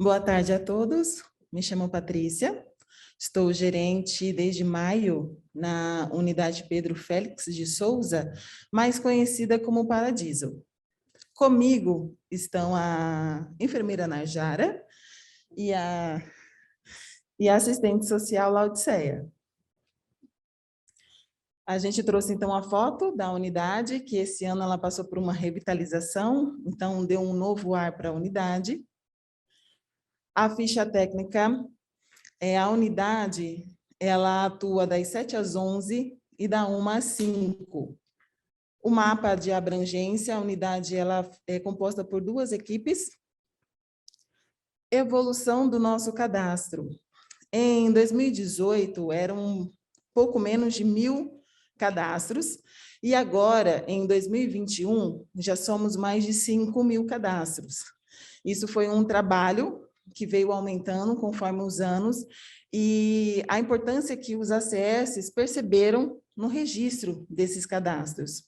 Boa tarde a todos, me chamo Patrícia, estou gerente desde maio na unidade Pedro Félix de Souza, mais conhecida como Paradiso. Comigo estão a enfermeira Najara e a assistente social Laodiceia. A gente trouxe então a foto da unidade, que esse ano ela passou por uma revitalização, então deu um novo ar para a unidade. A ficha técnica a unidade, ela atua das 7 às 11 e da 1 às 5. O mapa de abrangência, a unidade ela é composta por 2 equipes. Evolução do nosso cadastro. Em 2018, eram pouco menos de 1.000 cadastros, e agora, em 2021, já somos mais de 5.000 cadastros. Isso foi um trabalho que veio aumentando conforme os anos, e a importância que os ACS perceberam no registro desses cadastros.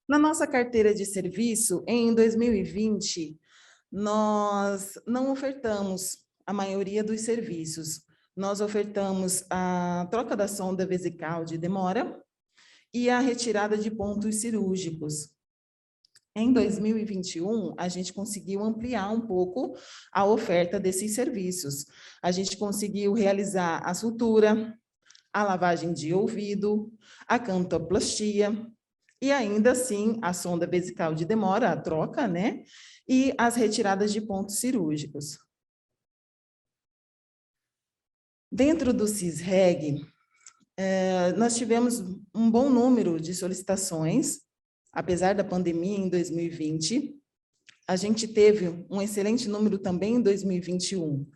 Na nossa carteira de serviço, em 2020, nós não ofertamos a maioria dos serviços. Nós ofertamos a troca da sonda vesical de demora e a retirada de pontos cirúrgicos. Em 2021, a gente conseguiu ampliar um pouco a oferta desses serviços. A gente conseguiu realizar a sutura, a lavagem de ouvido, a cantoplastia, e ainda assim a sonda vesical de demora, a troca, né? E as retiradas de pontos cirúrgicos. Dentro do CISREG, nós tivemos um bom número de solicitações, apesar da pandemia em 2020, a gente teve um excelente número também em 2021.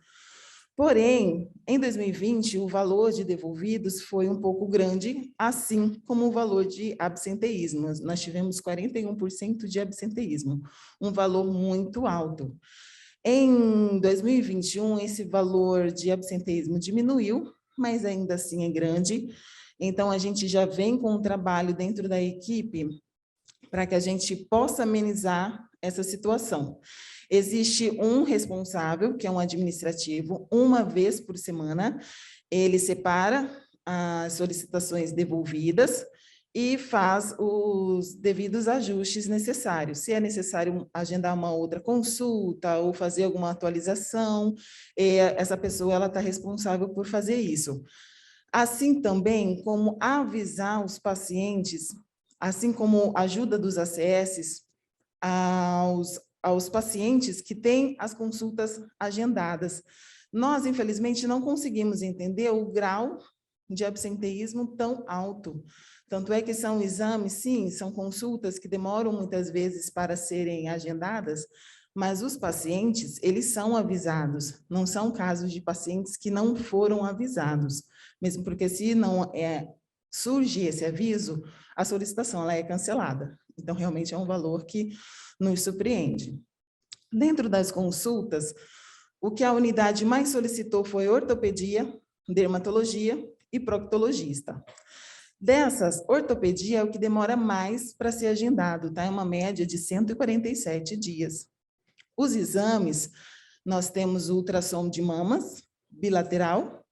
Porém, em 2020, o valor de devolvidos foi um pouco grande, assim como o valor de absenteísmo. Nós tivemos 41% de absenteísmo, um valor muito alto. Em 2021, esse valor de absenteísmo diminuiu, mas ainda assim é grande. Então, a gente já vem com um trabalho dentro da equipe para que a gente possa amenizar essa situação. Existe um responsável, que é um administrativo, uma vez por semana, ele separa as solicitações devolvidas e faz os devidos ajustes necessários. Se é necessário agendar uma outra consulta ou fazer alguma atualização, essa pessoa ela está responsável por fazer isso. Assim também como avisar os pacientes, assim como ajuda dos ACS aos pacientes que têm as consultas agendadas. Nós, infelizmente, não conseguimos entender o grau de absenteísmo tão alto. Tanto é que são exames, sim, são consultas que demoram muitas vezes para serem agendadas, mas os pacientes, eles são avisados, não são casos de pacientes que não foram avisados, mesmo porque se não surge esse aviso, a solicitação ela é cancelada. Então, realmente é um valor que nos surpreende. Dentro das consultas, o que a unidade mais solicitou foi ortopedia, dermatologia e proctologista. Dessas, ortopedia é o que demora mais para ser agendado, tá? É uma média de 147 dias. Os exames, nós temos o ultrassom de mamas, bilateral,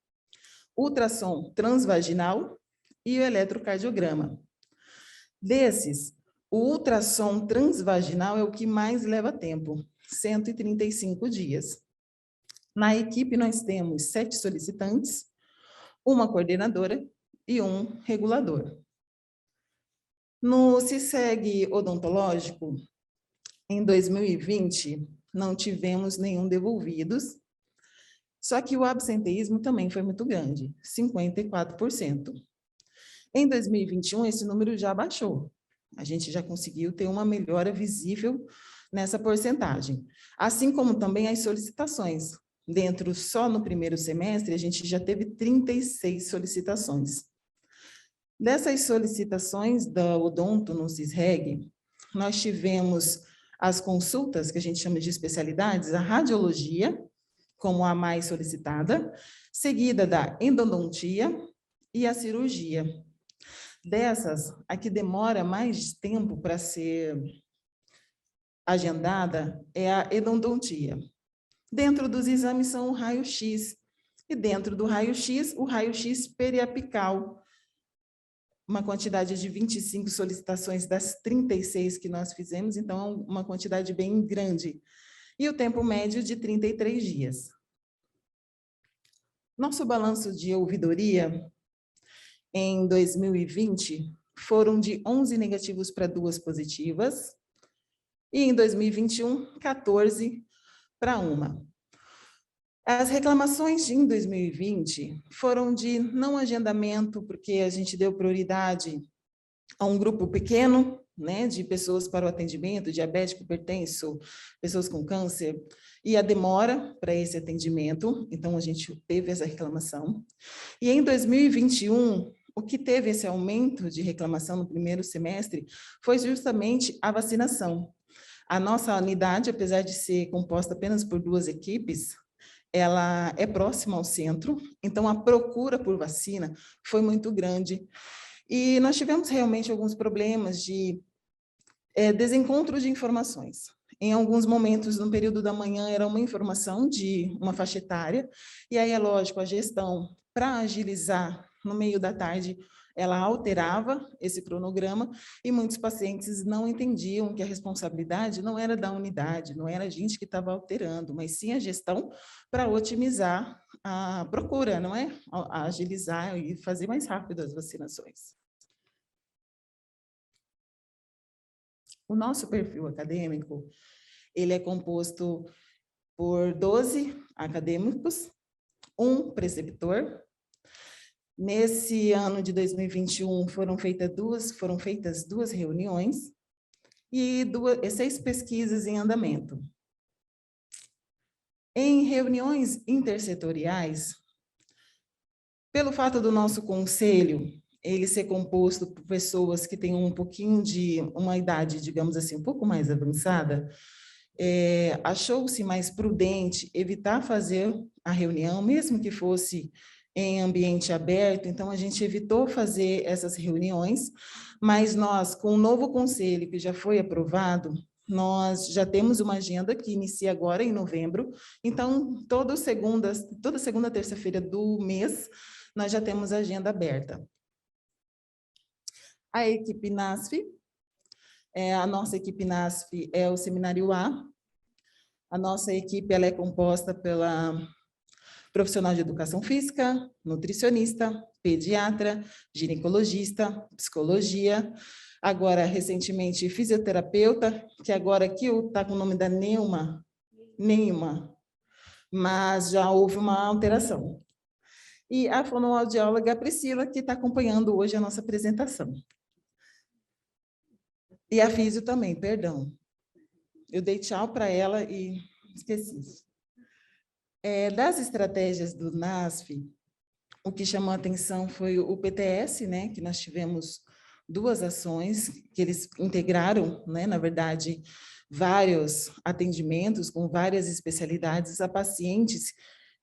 ultrassom transvaginal e o eletrocardiograma. Desses, o ultrassom transvaginal é o que mais leva tempo, 135 dias. Na equipe, nós temos 7 solicitantes, uma coordenadora e um regulador. No CISREG odontológico, em 2020, não tivemos nenhum devolvidos, só que o absenteísmo também foi muito grande, 54%. Em 2021, esse número já baixou. A gente já conseguiu ter uma melhora visível nessa porcentagem. Assim como também as solicitações. Só no primeiro semestre, a gente já teve 36 solicitações. Dessas solicitações da odonto no CISREG, nós tivemos as consultas, que a gente chama de especialidades, a radiologia, como a mais solicitada, seguida da endodontia e a cirurgia. Dessas, a que demora mais tempo para ser agendada é a endodontia. Dentro dos exames são o raio-x, e dentro do raio-x, o raio-x periapical, uma quantidade de 25 solicitações das 36 que nós fizemos, então uma quantidade bem grande. E o tempo médio de 33 dias. Nosso balanço de ouvidoria em 2020 foram de 11 negativos para 2 positivas, e em 2021, 14 para 1. As reclamações em 2020 foram de não agendamento, porque a gente deu prioridade a um grupo pequeno, né, de pessoas para o atendimento, diabético, hipertenso, pessoas com câncer, e a demora para esse atendimento, então a gente teve essa reclamação. E em 2021, o que teve esse aumento de reclamação no primeiro semestre foi justamente a vacinação. A nossa unidade, apesar de ser composta apenas por 2 equipes, ela é próxima ao centro, então a procura por vacina foi muito grande. E nós tivemos realmente alguns problemas de desencontro de informações. Em alguns momentos, no período da manhã, era uma informação de uma faixa etária, e aí, é lógico, a gestão, para agilizar no meio da tarde, ela alterava esse cronograma, e muitos pacientes não entendiam que a responsabilidade não era da unidade, não era a gente que estava alterando, mas sim a gestão para otimizar a procura, não é? A agilizar e fazer mais rápido as vacinações. O nosso perfil acadêmico, ele é composto por 12 acadêmicos, um preceptor. Nesse ano de 2021 foram feitas duas reuniões e 6 pesquisas em andamento. Em reuniões intersetoriais, pelo fato do nosso conselho ele ser composto por pessoas que têm um pouquinho de uma idade, digamos assim, um pouco mais avançada, achou-se mais prudente evitar fazer a reunião, mesmo que fosse em ambiente aberto, então a gente evitou fazer essas reuniões, mas nós, com o novo conselho que já foi aprovado, nós já temos uma agenda que inicia agora em novembro, então toda segunda, terça-feira do mês, nós já temos a agenda aberta. A equipe NASF, a nossa equipe NASF é o Seminário A. A nossa equipe ela é composta pela profissional de educação física, nutricionista, pediatra, ginecologista, psicologia, agora recentemente fisioterapeuta, que agora aqui está com o nome da Neuma, mas já houve uma alteração. E a fonoaudióloga Priscila, que está acompanhando hoje a nossa apresentação. E a físio também, perdão. Eu dei tchau para ela e esqueci. Das estratégias do NASF, o que chamou a atenção foi o PTS, né, que nós tivemos 2 ações, que eles integraram, né, na verdade, vários atendimentos com várias especialidades a pacientes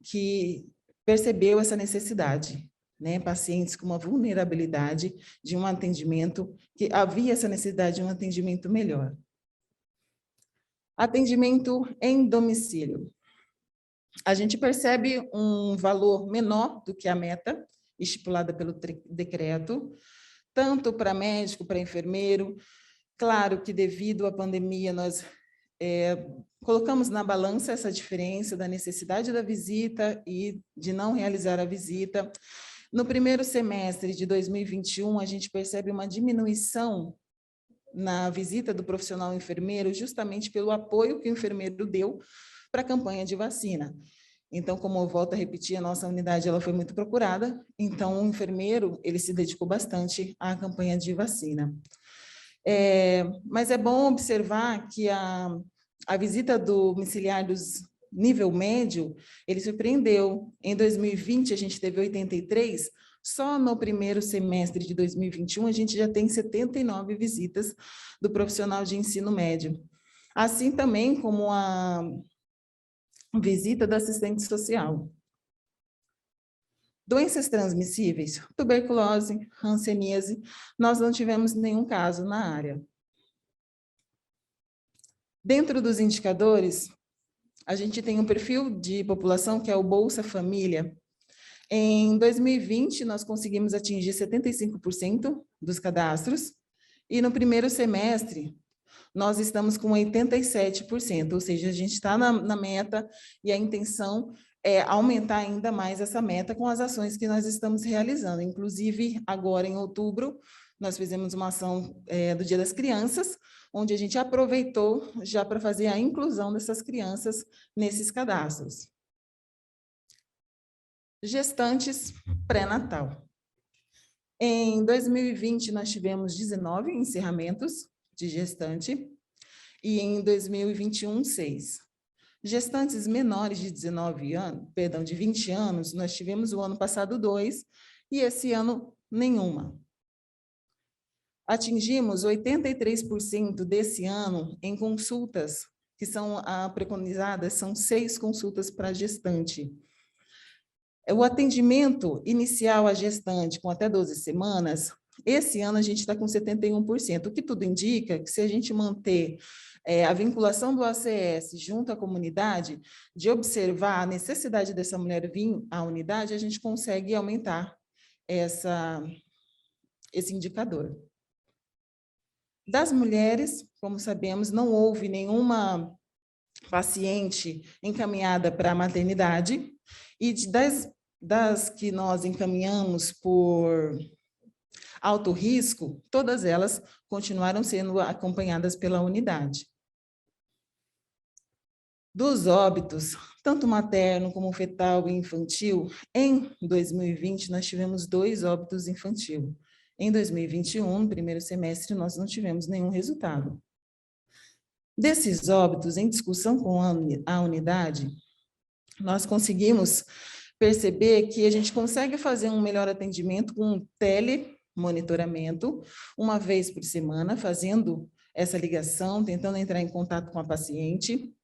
que percebeu essa necessidade, né, pacientes com uma vulnerabilidade de um atendimento, que havia essa necessidade de um atendimento melhor. Atendimento em domicílio. A gente percebe um valor menor do que a meta estipulada pelo decreto, tanto para médico, para enfermeiro. Claro que devido à pandemia nós colocamos na balança essa diferença da necessidade da visita e de não realizar a visita. No primeiro semestre de 2021, a gente percebe uma diminuição na visita do profissional enfermeiro, justamente pelo apoio que o enfermeiro deu para a campanha de vacina. Então, como eu volto a repetir, a nossa unidade ela foi muito procurada, então o enfermeiro ele se dedicou bastante à campanha de vacina. Mas é bom observar que a visita domiciliar dos nível médio, ele surpreendeu. Em 2020, a gente teve 83, só no primeiro semestre de 2021, a gente já tem 79 visitas do profissional de ensino médio. Assim também como a visita do assistente social. Doenças transmissíveis, tuberculose, hanseníase, nós não tivemos nenhum caso na área. Dentro dos indicadores, a gente tem um perfil de população que é o Bolsa Família. Em 2020, nós conseguimos atingir 75% dos cadastros, e no primeiro semestre, nós estamos com 87%, ou seja, a gente está na meta, e a intenção é aumentar ainda mais essa meta com as ações que nós estamos realizando. Inclusive, agora em outubro, nós fizemos uma ação do Dia das Crianças, onde a gente aproveitou já para fazer a inclusão dessas crianças nesses cadastros. Gestantes pré-natal. Em 2020, nós tivemos 19 encerramentos de gestante, e em 2021, 6. Gestantes menores de 19 anos, perdão, de 20 anos, nós tivemos o ano passado 2, e esse ano nenhuma. Atingimos 83% desse ano em consultas, que são preconizadas, são 6 consultas para gestante. O atendimento inicial à gestante com até 12 semanas, esse ano a gente está com 71%, o que tudo indica que se a gente manter a vinculação do ACS junto à comunidade, de observar a necessidade dessa mulher vir à unidade, a gente consegue aumentar esse indicador. Das mulheres, como sabemos, não houve nenhuma paciente encaminhada para a maternidade, e das que nós encaminhamos por alto risco, todas elas continuaram sendo acompanhadas pela unidade. Dos óbitos, tanto materno como fetal e infantil, em 2020 nós tivemos 2 óbitos infantil. Em 2021, no primeiro semestre, nós não tivemos nenhum resultado. Desses óbitos, em discussão com a unidade, nós conseguimos perceber que a gente consegue fazer um melhor atendimento com um telemonitoramento, uma vez por semana, fazendo essa ligação, tentando entrar em contato com a paciente.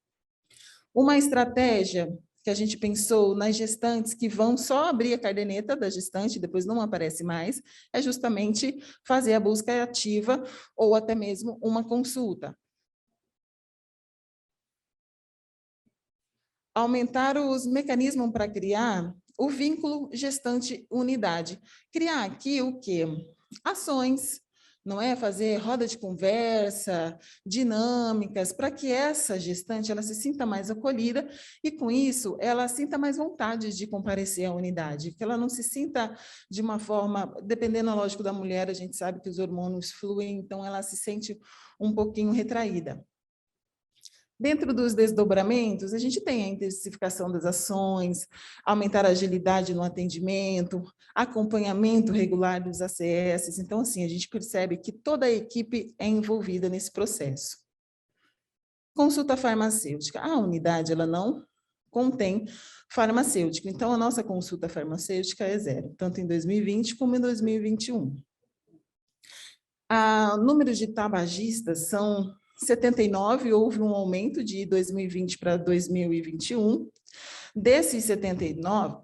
Uma estratégia que a gente pensou nas gestantes que vão só abrir a caderneta da gestante, depois não aparece mais, é justamente fazer a busca ativa ou até mesmo uma consulta. Aumentar os mecanismos para criar o vínculo gestante-unidade. Criar aqui o quê? Ações, não é? Fazer roda de conversa, dinâmicas, para que essa gestante ela se sinta mais acolhida e, com isso, ela sinta mais vontade de comparecer à unidade, que ela não se sinta de uma forma, dependendo, lógico, da mulher, a gente sabe que os hormônios fluem, então ela se sente um pouquinho retraída. Dentro dos desdobramentos, a gente tem a intensificação das ações, aumentar a agilidade no atendimento, acompanhamento regular dos ACS. Então, assim, a gente percebe que toda a equipe é envolvida nesse processo. Consulta farmacêutica. A unidade, ela não contém farmacêutico. Então, a nossa consulta farmacêutica é 0, tanto em 2020 como em 2021. O número de tabagistas são 79, houve um aumento de 2020 para 2021. Desses 79,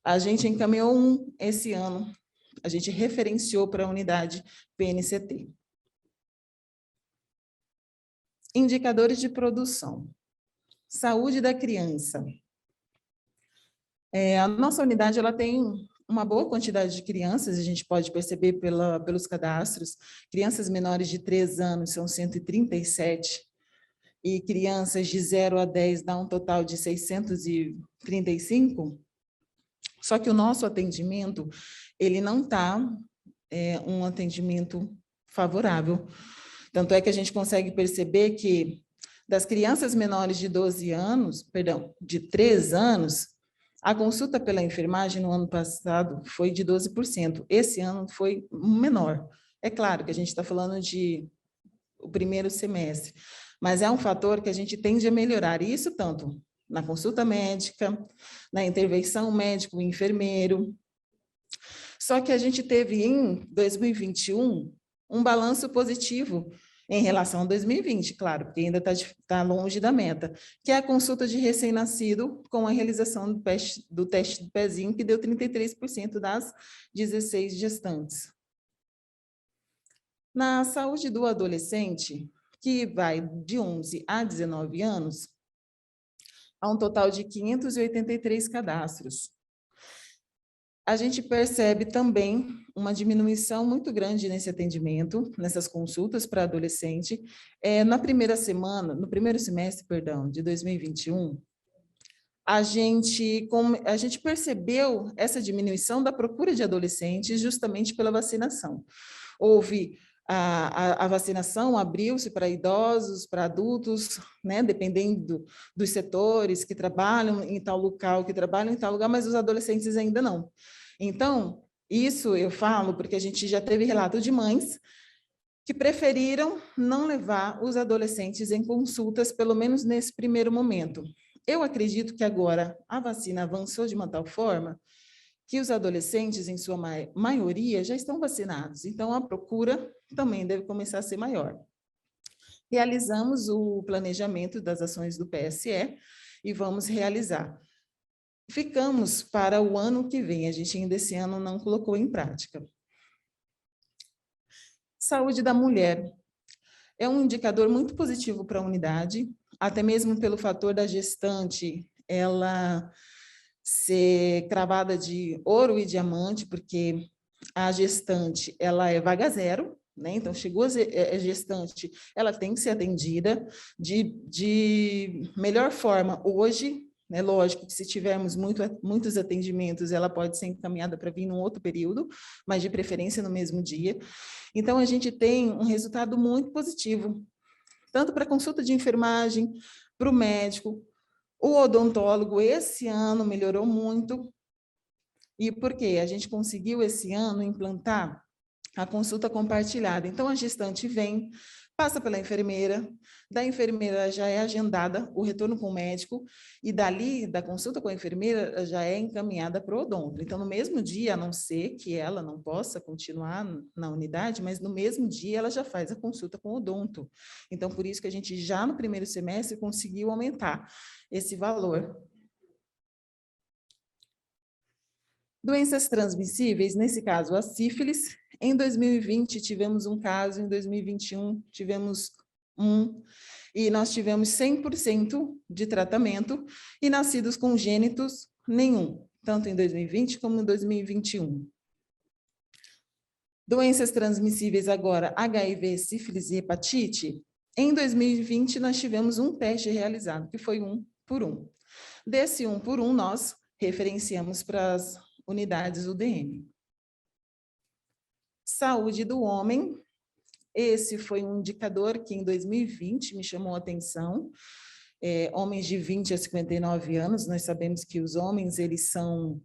a gente encaminhou um esse ano, a gente referenciou para a unidade PNCT. Indicadores de produção. Saúde da criança. A nossa unidade ela tem uma boa quantidade de crianças, a gente pode perceber pelos cadastros. Crianças menores de 3 anos são 137, e crianças de 0 a 10 dá um total de 635. Só que o nosso atendimento, ele não está um atendimento favorável. Tanto é que a gente consegue perceber que das crianças menores de 12 anos, perdão, de 3 anos, a consulta pela enfermagem no ano passado foi de 12%. Esse ano foi menor. É claro que a gente está falando de o primeiro semestre, mas é um fator que a gente tende a melhorar, e isso tanto na consulta médica, na intervenção médico-enfermeiro. Só que a gente teve em 2021 um balanço positivo em relação a 2020, claro, porque ainda está longe da meta, que é a consulta de recém-nascido com a realização do teste do pezinho, que deu 33% das 16 gestantes. Na saúde do adolescente, que vai de 11 a 19 anos, a um total de 583 cadastros. A gente percebe também uma diminuição muito grande nesse atendimento, nessas consultas para adolescente. No primeiro semestre, perdão, de 2021, a gente percebeu essa diminuição da procura de adolescentes justamente pela vacinação. Houve a vacinação, abriu-se para idosos, para adultos, né, dependendo dos setores que trabalham em tal local, que trabalham em tal lugar, mas os adolescentes ainda não. Então, isso eu falo porque a gente já teve relato de mães que preferiram não levar os adolescentes em consultas, pelo menos nesse primeiro momento. Eu acredito que agora a vacina avançou de uma tal forma que os adolescentes, em sua maioria, já estão vacinados, então a procura também deve começar a ser maior. Realizamos o planejamento das ações do PSE e vamos realizar. Ficamos para o ano que vem, a gente ainda esse ano não colocou em prática. Saúde da mulher. É um indicador muito positivo para a unidade, até mesmo pelo fator da gestante, ela ser cravada de ouro e diamante, porque a gestante, ela é vaga zero, né? Então, chegou a gestante, ela tem que ser atendida de melhor forma hoje, né? Lógico que se tivermos muitos atendimentos, ela pode ser encaminhada para vir num outro período, mas de preferência no mesmo dia. Então, a gente tem um resultado muito positivo, tanto para a consulta de enfermagem, para o médico. O odontólogo, esse ano, melhorou muito. E por quê? A gente conseguiu, esse ano, implantar a consulta compartilhada. Então, a gestante vem, passa pela enfermeira, da enfermeira já é agendada o retorno com o médico, e dali, da consulta com a enfermeira, já é encaminhada para o odonto. Então, no mesmo dia, a não ser que ela não possa continuar na unidade, mas no mesmo dia ela já faz a consulta com o odonto. Então, por isso que a gente já no primeiro semestre conseguiu aumentar esse valor. Doenças transmissíveis, nesse caso, a sífilis. Em 2020, tivemos um caso, em 2021, tivemos um, e nós tivemos 100% de tratamento, e nascidos congênitos, nenhum, tanto em 2020 como em 2021. Doenças transmissíveis agora, HIV, sífilis e hepatite. Em 2020, nós tivemos um teste realizado, que foi 1 por 1. Desse 1 por 1, nós referenciamos para as unidades UDM. Saúde do homem, esse foi um indicador que em 2020 me chamou a atenção. Homens de 20 a 59 anos, nós sabemos que os homens, eles são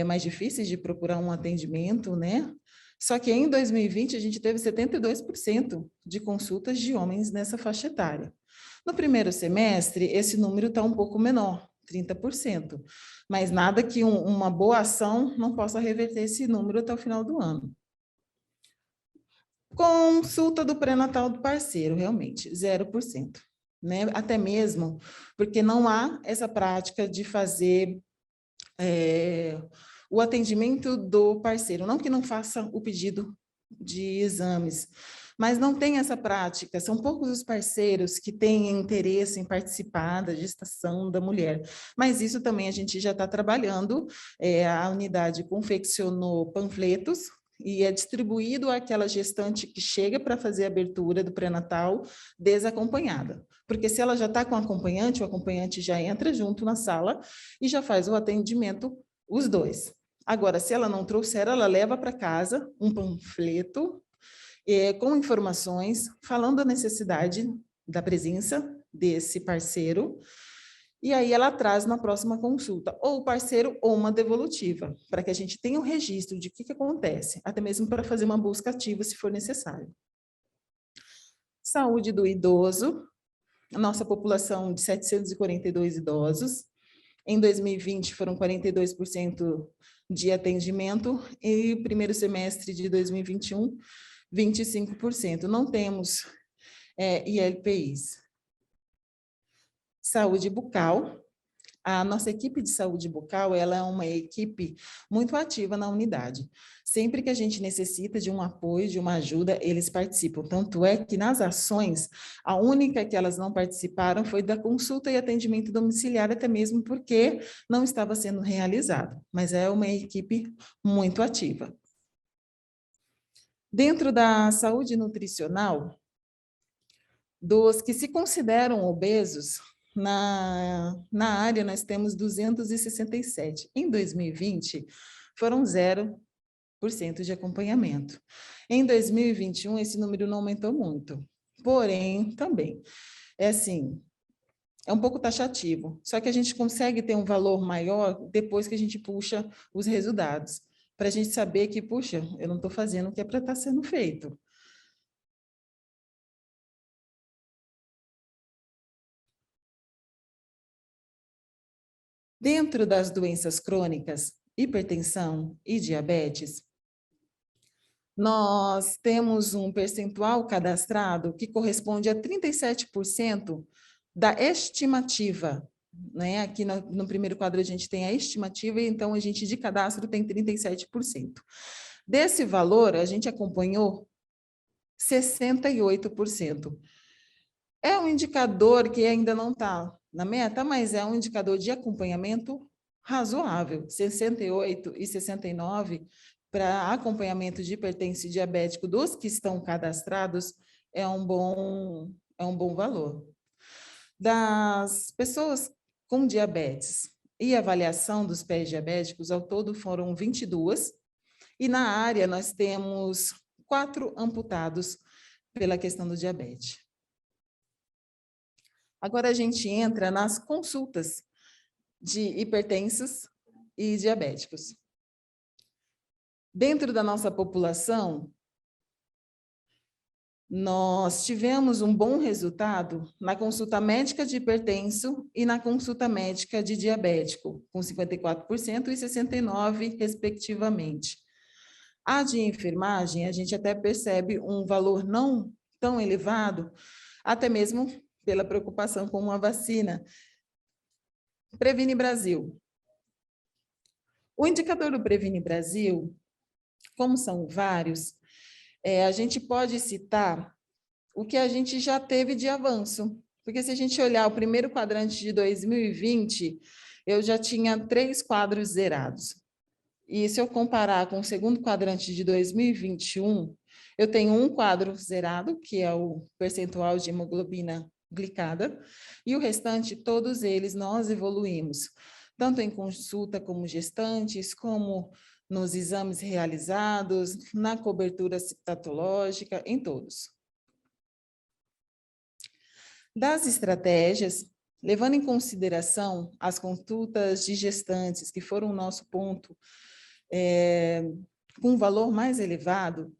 mais difíceis de procurar um atendimento, né? Só que em 2020 a gente teve 72% de consultas de homens nessa faixa etária. No primeiro semestre, esse número está um pouco menor, 30%, mas nada que uma boa ação não possa reverter esse número até o final do ano. Consulta do pré-natal do parceiro, realmente, 0%, né? Até mesmo porque não há essa prática de fazer o atendimento do parceiro, não que não faça o pedido de exames, mas não tem essa prática, são poucos os parceiros que têm interesse em participar da gestação da mulher, mas isso também a gente já está trabalhando, a unidade confeccionou panfletos, e é distribuído àquela gestante que chega para fazer a abertura do pré-natal desacompanhada, porque se ela já está com acompanhante, o acompanhante já entra junto na sala e já faz o atendimento, os dois. Agora, se ela não trouxer, ela leva para casa um panfleto com informações, falando da necessidade da presença desse parceiro, e aí ela traz na próxima consulta, ou o parceiro ou uma devolutiva, para que a gente tenha um registro de o que acontece, até mesmo para fazer uma busca ativa, se for necessário. Saúde do idoso, a nossa população de 742 idosos, em 2020 foram 42% de atendimento, e o primeiro semestre de 2021, 25%. Não temos ILPIs. Saúde bucal, A nossa equipe de saúde bucal, ela é uma equipe muito ativa na unidade. Sempre que a gente necessita de um apoio, de uma ajuda, eles participam. Tanto é que nas ações, a única que elas não participaram foi da consulta e atendimento domiciliar, até mesmo porque não estava sendo realizado. Mas é uma equipe muito ativa. Dentro da saúde nutricional, dos que se consideram obesos, na área nós temos 267. Em 2020, foram 0% de acompanhamento. Em 2021, esse número não aumentou muito. Porém, também, é assim, é um pouco taxativo. Só que a gente consegue ter um valor maior depois que a gente puxa os resultados. Para a gente saber que, puxa, eu não estou fazendo o que é para estar sendo feito. Dentro das doenças crônicas, hipertensão e diabetes, nós temos um percentual cadastrado que corresponde a 37% da estimativa, né? Aqui no primeiro quadro a gente tem a estimativa, e então a gente de cadastro tem 37%. Desse valor, a gente acompanhou 68%. É um indicador que ainda não está na meta, mas é um indicador de acompanhamento razoável. 68 e 69 para acompanhamento de hipertenso e diabético dos que estão cadastrados é um bom valor. Das pessoas com diabetes e avaliação dos pés diabéticos, ao todo foram 22, e na área nós temos 4 amputados pela questão do diabetes. Agora a gente entra nas consultas de hipertensos e diabéticos. Dentro da nossa população, nós tivemos um bom resultado na consulta médica de hipertenso e na consulta médica de diabético, com 54% e 69%, respectivamente. A de enfermagem, a gente até percebe um valor não tão elevado, até mesmo pela preocupação com a vacina. Previne Brasil. O indicador do Previne Brasil, como são vários, a gente pode citar o que a gente já teve de avanço. Porque se a gente olhar o primeiro quadrante de 2020, eu já tinha 3 quadros zerados. E se eu comparar com o segundo quadrante de 2021, eu tenho um quadro zerado, que é o percentual de hemoglobina glicada, e o restante, todos eles, nós evoluímos, tanto em consulta como gestantes, como nos exames realizados, na cobertura citológica, em todos. Das estratégias, levando em consideração as consultas de gestantes, que foram o nosso ponto com um valor mais elevado,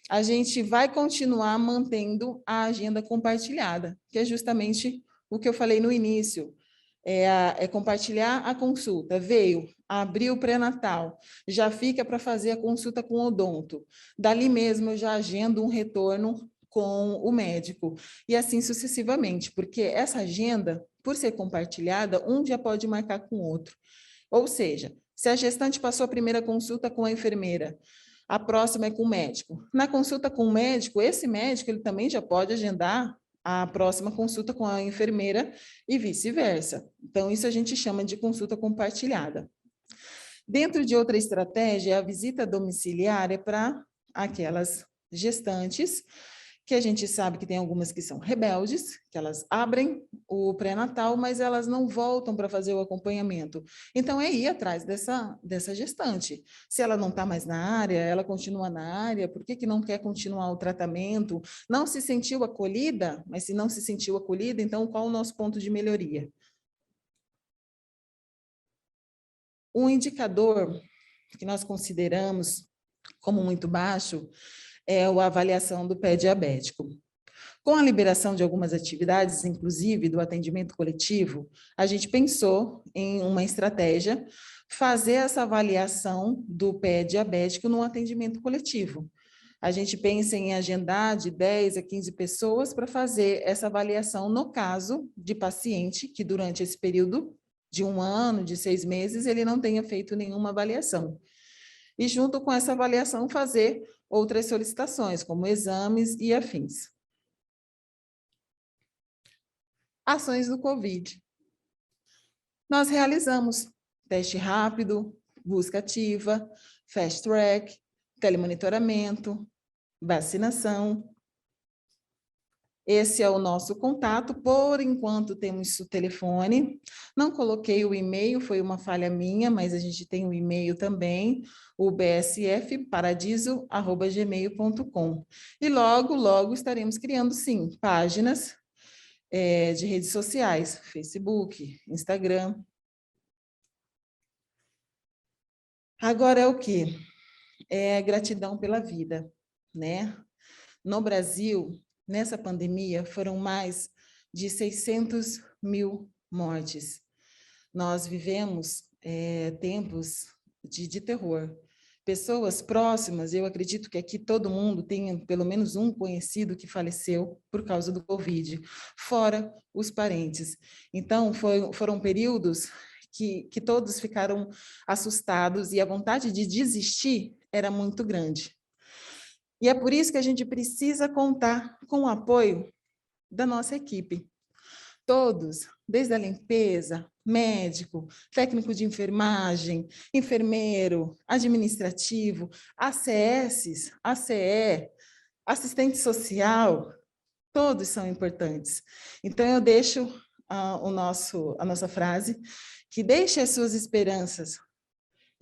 a gente vai continuar mantendo a agenda compartilhada, que é justamente o que eu falei no início, é compartilhar a consulta. Veio, abriu o pré-natal, já fica para fazer a consulta com o odonto. Dali mesmo eu já agendo um retorno com o médico, e assim sucessivamente, porque essa agenda, por ser compartilhada, um já pode marcar com o outro. Ou seja, se a gestante passou a primeira consulta com a enfermeira, a próxima é com o médico. Na consulta com o médico, esse médico ele também já pode agendar a próxima consulta com a enfermeira e vice-versa. Então, isso a gente chama de consulta compartilhada. Dentro de outra estratégia, a visita domiciliar é para aquelas gestantes que a gente sabe que tem algumas que são rebeldes, que elas abrem o pré-natal, mas elas não voltam para fazer o acompanhamento. Então, é ir atrás dessa gestante. Se ela não está mais na área, ela continua na área, por que não quer continuar o tratamento? Não se sentiu acolhida? Mas se não se sentiu acolhida, então qual o nosso ponto de melhoria? Um indicador que nós consideramos como muito baixo é a avaliação do pé diabético. Com a liberação de algumas atividades, inclusive do atendimento coletivo, a gente pensou em uma estratégia, fazer essa avaliação do pé diabético no atendimento coletivo. A gente pensa em agendar de 10 a 15 pessoas para fazer essa avaliação no caso de paciente que durante esse período de 1 ano, de 6 meses, ele não tenha feito nenhuma avaliação. E junto com essa avaliação fazer outras solicitações, como exames e afins. Ações do Covid. Nós realizamos teste rápido, busca ativa, fast track, telemonitoramento, vacinação. Esse é o nosso contato, por enquanto temos o telefone, não coloquei o e-mail, foi uma falha minha, mas a gente tem o e-mail também, o bsfparadiso@gmail.com. E logo estaremos criando, sim, páginas de redes sociais, Facebook, Instagram. Agora é o quê? É gratidão pela vida, né? No Brasil, nessa pandemia, foram mais de 600 mil mortes. Nós vivemos tempos de terror. Pessoas próximas, eu acredito que aqui todo mundo tenha pelo menos um conhecido que faleceu por causa do Covid, fora os parentes. Então, foram períodos que todos ficaram assustados e a vontade de desistir era muito grande. E é por isso que a gente precisa contar com o apoio da nossa equipe. Todos, desde a limpeza, médico, técnico de enfermagem, enfermeiro, administrativo, ACS, ACE, assistente social, todos são importantes. Então, eu deixo a nossa frase, que deixe as suas esperanças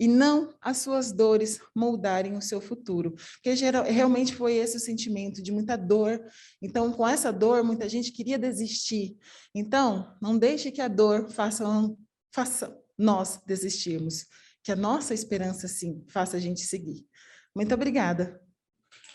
e não as suas dores moldarem o seu futuro. Porque realmente foi esse o sentimento de muita dor. Então, com essa dor, muita gente queria desistir. Então, não deixe que a dor faça nós desistirmos. Que a nossa esperança, sim, faça a gente seguir. Muito obrigada.